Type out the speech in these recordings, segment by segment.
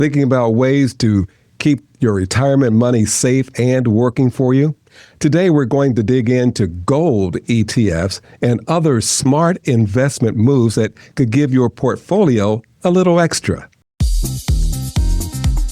Thinking about ways to keep your retirement money safe and working for you? Today, we're going to dig into gold ETFs and other smart investment moves that could give your portfolio a little extra.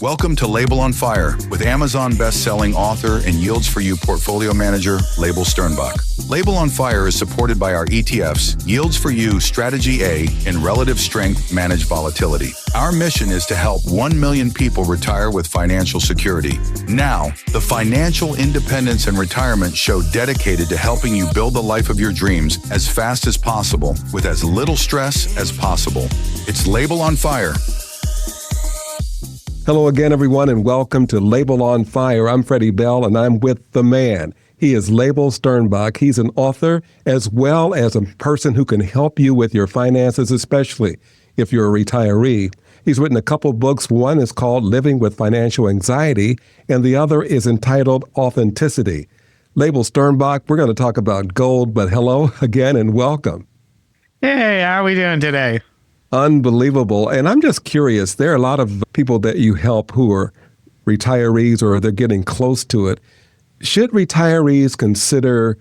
Welcome to Leibel on Fire with Amazon best-selling author and Yields for You portfolio manager, Leibel Sternbach. Leibel on Fire is supported by our ETFs, Yields for You Strategy A, and Relative Strength Managed Volatility. Our mission is to help 1 million people retire with financial security. Now, the Financial Independence and Retirement Show dedicated to helping you build the life of your dreams as fast as possible with as little stress as possible. It's Leibel on Fire. Hello again, everyone, and welcome to Leibel on Fire. I'm Freddie Bell, and I'm with the man. He is Leibel Sternbach. He's an author as well as a person who can help you with your finances, especially if you're a retiree. He's written a couple books. One is called Living with Financial Anxiety, and the other is entitled Authenticity. Leibel Sternbach, we're going to talk about gold, but hello again and welcome. Hey, how are we doing today? Unbelievable. And I'm just curious, there are a lot of people that you help who are retirees or they're getting close to it. Should retirees consider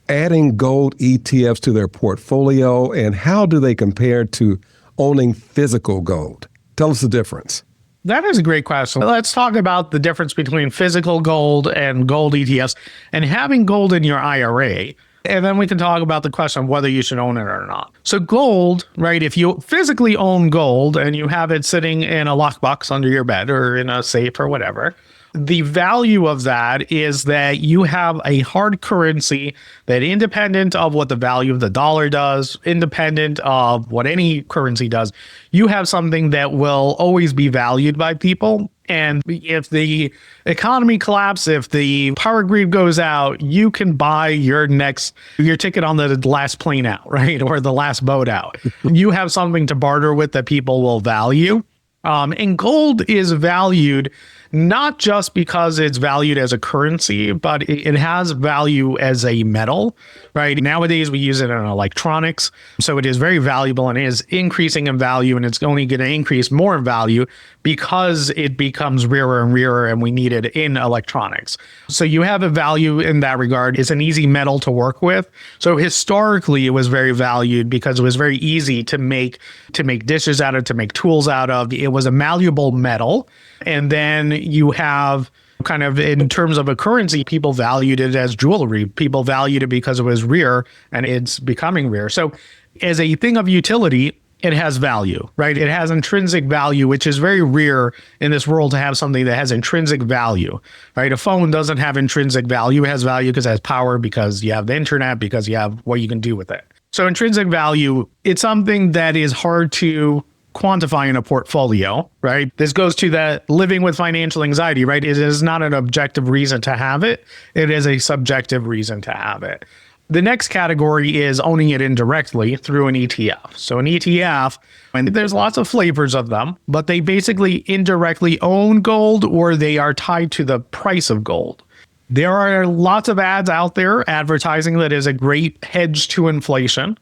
adding gold ETFs to their portfolio, and how do they compare to owning physical gold? Tell us the difference. That is a great question. Let's talk about the difference between physical gold and gold ETFs and having gold in your IRA. And then we can talk about the question of whether you should own it or not. So gold, right, if you physically own gold and you have it sitting in a lockbox under your bed or in a safe or whatever, the value of that is that you have a hard currency that, independent of what the value of the dollar does, independent of what any currency does, you have something that will always be valued by people. And if the economy collapses, if the power grid goes out, you can buy your ticket on the last plane out, right? Or the last boat out. You have something to barter with that people will value. And gold is valued not just because it's valued as a currency, but it has value as a metal, right? Nowadays, we use it in electronics. So it is very valuable and is increasing in value, and it's only going to increase more in value because it becomes rarer and rarer and we need it in electronics. So you have a value in that regard. It's an easy metal to work with. So historically, it was very valued because it was very easy to make dishes out of, to make tools out of. It was a malleable metal. And then you have kind of, in terms of a currency, people valued it as jewelry. People valued it because it was rare and it's becoming rare. So as a thing of utility, it has value, right? It has intrinsic value, which is very rare in this world to have something that has intrinsic value, right? A phone doesn't have intrinsic value. It has value because it has power, because you have the internet, because you have what you can do with it. So intrinsic value, it's something that is hard to quantify in a portfolio, right? This goes to that living with financial anxiety, right? It is not an objective reason to have it. It is a subjective reason to have it. The next category is owning it indirectly through an ETF. So an ETF, and there's lots of flavors of them, but they basically indirectly own gold or they are tied to the price of gold. There are lots of ads out there advertising that is a great hedge to inflation.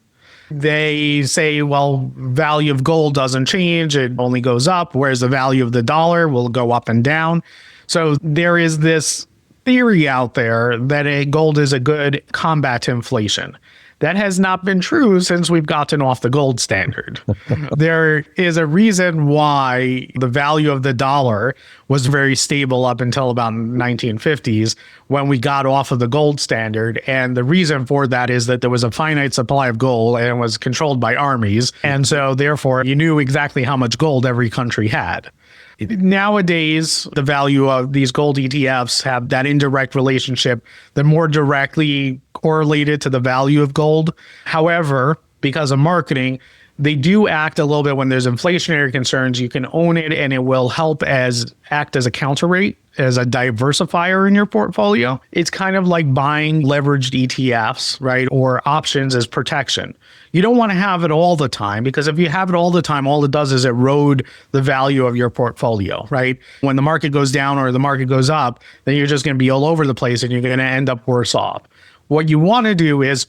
They say, well, value of gold doesn't change, it only goes up, whereas the value of the dollar will go up and down. So there is this theory out there that gold is a good combat to inflation. That has not been true since we've gotten off the gold standard. There is a reason why the value of the dollar was very stable up until about 1950s when we got off of the gold standard. And the reason for that is that there was a finite supply of gold and it was controlled by armies. And so therefore you knew exactly how much gold every country had. Nowadays, the value of these gold ETFs have that indirect relationship. They're more directly correlated to the value of gold. However, because of marketing, they do act a little bit when there's inflationary concerns. You can own it and it will act as a counter rate, as a diversifier in your portfolio. It's kind of like buying leveraged ETFs, right? Or options as protection. You don't want to have it all the time, because if you have it all the time, all it does is erode the value of your portfolio, right? When the market goes down or the market goes up, then you're just going to be all over the place and you're going to end up worse off. What you want to do is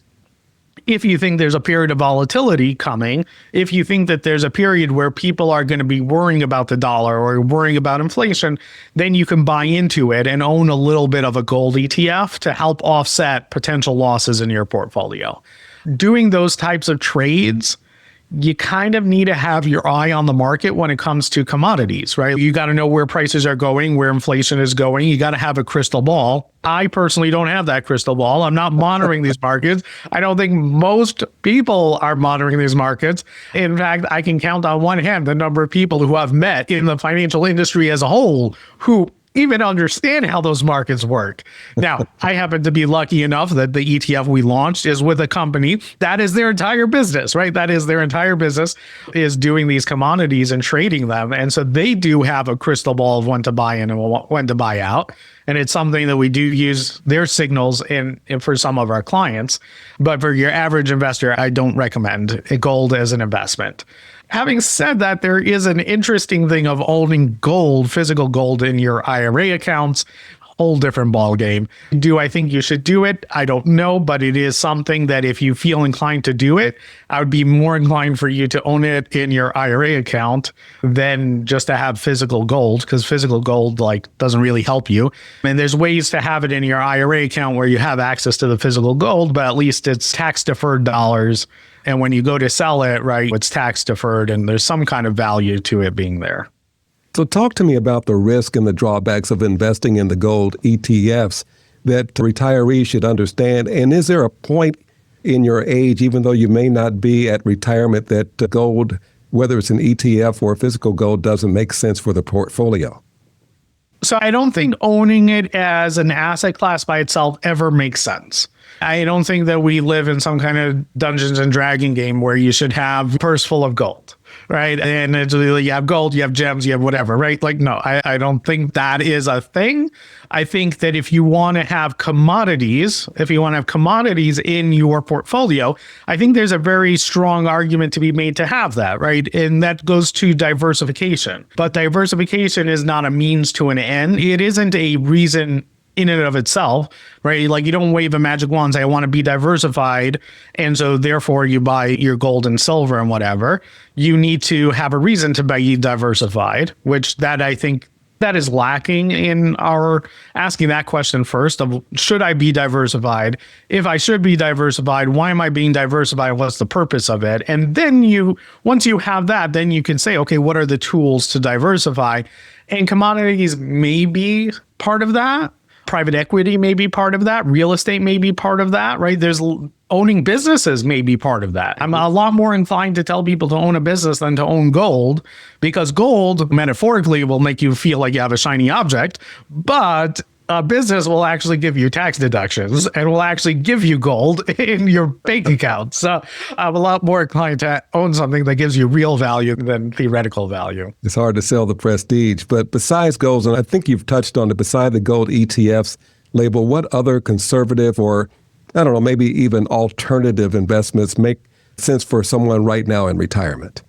If you think there's a period of volatility coming, if you think that there's a period where people are going to be worrying about the dollar or worrying about inflation, then you can buy into it and own a little bit of a gold ETF to help offset potential losses in your portfolio. Doing those types of trades, you kind of need to have your eye on the market when it comes to commodities, right? You got to know where prices are going, where inflation is going. You got to have a crystal ball. I personally don't have that crystal ball. I'm not monitoring these markets. I don't think most people are monitoring these markets. In fact, I can count on one hand the number of people who I've met in the financial industry as a whole who even understand how those markets work. Now, I happen to be lucky enough that the ETF we launched is with a company that is their entire business, right? That is their entire business is doing these commodities and trading them. And so they do have a crystal ball of when to buy in and when to buy out. And it's something that we do use their signals in for some of our clients. But for your average investor, I don't recommend gold as an investment. Having said that, there is an interesting thing of owning gold, physical gold in your IRA accounts. Whole different ball game. Do I think you should do it? I don't know, but it is something that if you feel inclined to do it, I would be more inclined for you to own it in your IRA account than just to have physical gold, because physical gold doesn't really help you. And there's ways to have it in your IRA account where you have access to the physical gold, but at least it's tax deferred dollars. And when you go to sell it, right, it's tax deferred and there's some kind of value to it being there. So talk to me about the risk and the drawbacks of investing in the gold ETFs that retirees should understand. And is there a point in your age, even though you may not be at retirement, that gold, whether it's an ETF or physical gold, doesn't make sense for the portfolio? So I don't think owning it as an asset class by itself ever makes sense. I don't think that we live in some kind of Dungeons and Dragons game where you should have a purse full of gold, right? And it's really, you have gold, you have gems, you have whatever, right? No, I don't think that is a thing. I think that if you want to have commodities, in your portfolio, I think there's a very strong argument to be made to have that, right? And that goes to diversification. But diversification is not a means to an end. It isn't a reason in and of itself, right? You don't wave a magic wand and say, I want to be diversified. And so therefore you buy your gold and silver and whatever. You need to have a reason to be diversified, which that I think that is lacking in our asking that question first of, should I be diversified? If I should be diversified, why am I being diversified? What's the purpose of it? And then once you have that, then you can say, okay, what are the tools to diversify? And commodities may be part of that. Private equity may be part of that. Real estate may be part of that, right? There's owning businesses may be part of that. I'm a lot more inclined to tell people to own a business than to own gold, because gold metaphorically will make you feel like you have a shiny object, but a business will actually give you tax deductions and will actually give you gold in your bank account. So I'm a lot more inclined to own something that gives you real value than theoretical value. It's hard to sell the prestige, but besides gold, and I think you've touched on it, beside the gold ETFs, Leibel, what other conservative or, I don't know, maybe even alternative investments make sense for someone right now in retirement?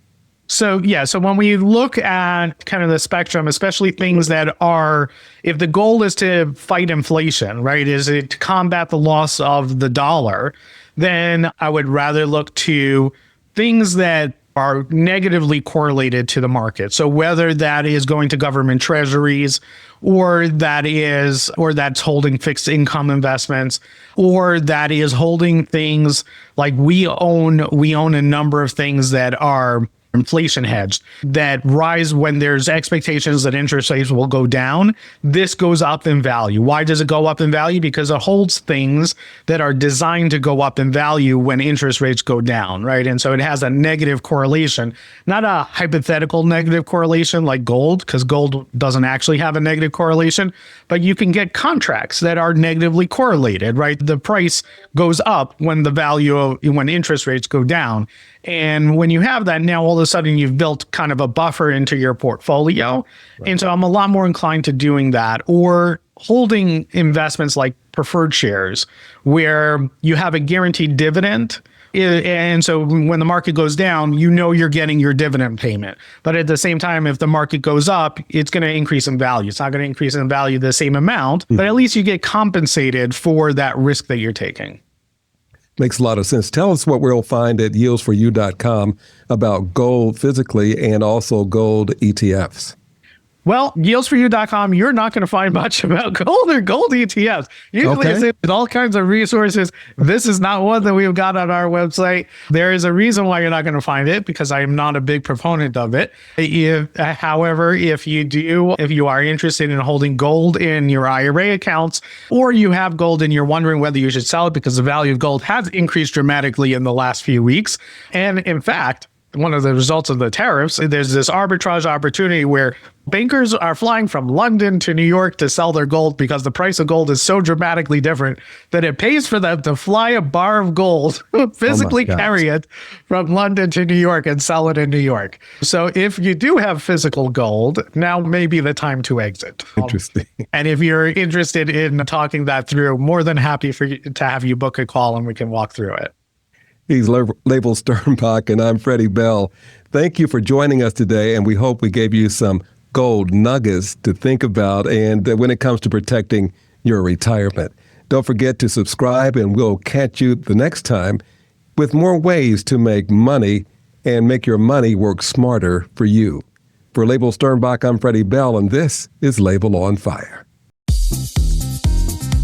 So when we look at kind of the spectrum, especially things that are, if the goal is to fight inflation, right, is it to combat the loss of the dollar, then I would rather look to things that are negatively correlated to the market. So whether that is going to government treasuries, or that's holding fixed income investments, or that is holding things like we own a number of things that are inflation hedged, that rise when there's expectations that interest rates will go down. This goes up in value. Why does it go up in value? Because it holds things that are designed to go up in value when interest rates go down, right? And so it has a negative correlation, not a hypothetical negative correlation like gold, because gold doesn't actually have a negative correlation, but you can get contracts that are negatively correlated, right? The price goes up when when interest rates go down. And when you have that, now all of a sudden you've built kind of a buffer into your portfolio. Right. And so I'm a lot more inclined to doing that, or holding investments like preferred shares where you have a guaranteed dividend. And so when the market goes down, you're getting your dividend payment. But at the same time, if the market goes up, it's going to increase in value. It's not going to increase in value the same amount, but at least you get compensated for that risk that you're taking. Makes a lot of sense. Tell us what we'll find at yieldsforyou.com about gold physically and also gold ETFs. Well, yieldsforyou.com, you're not going to find much about gold or gold ETFs. Usually it's with all kinds of resources. This is not one that we've got on our website. There is a reason why you're not going to find it, because I am not a big proponent of it. However, if you are interested in holding gold in your IRA accounts, or you have gold and you're wondering whether you should sell it because the value of gold has increased dramatically in the last few weeks. And in fact, one of the results of the tariffs, there's this arbitrage opportunity where bankers are flying from London to New York to sell their gold because the price of gold is so dramatically different that it pays for them to fly a bar of gold, physically carry it from London to New York and sell it in New York. So if you do have physical gold, now may be the time to exit. Interesting. And if you're interested in talking that through, more than happy to have you book a call and we can walk through it. He's Leibel Sternbach, and I'm Freddie Bell. Thank you for joining us today, and we hope we gave you some gold nuggets to think about and when it comes to protecting your retirement. Don't forget to subscribe, and we'll catch you the next time with more ways to make money and make your money work smarter for you. For Leibel Sternbach, I'm Freddie Bell, and this is Leibel on Fire.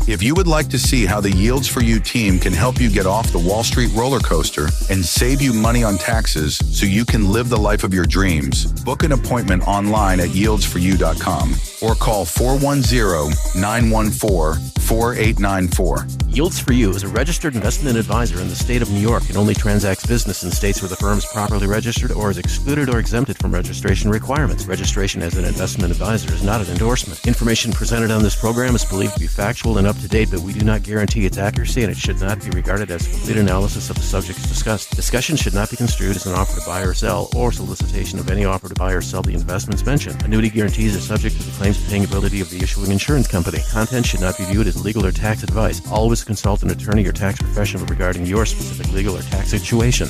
If you would like to see how the Yields for You team can help you get off the Wall Street roller coaster and save you money on taxes so you can live the life of your dreams, book an appointment online at yieldsforyou.com or call 410-914-4894. Yields for You is a registered investment advisor in the state of New York and only transacts business in states where the firm is properly registered or is excluded or exempted from registration requirements. Registration as an investment advisor is not an endorsement. Information presented on this program is believed to be factual and up to date, but we do not guarantee its accuracy, and it should not be regarded as a complete analysis of the subjects discussed. Discussion should not be construed as an offer to buy or sell or solicitation of any offer to buy or sell the investments mentioned. Annuity guarantees are subject to the claims paying ability of the issuing insurance company. Content should not be viewed as legal or tax advice. Always consult an attorney or tax professional regarding your specific legal or tax situation.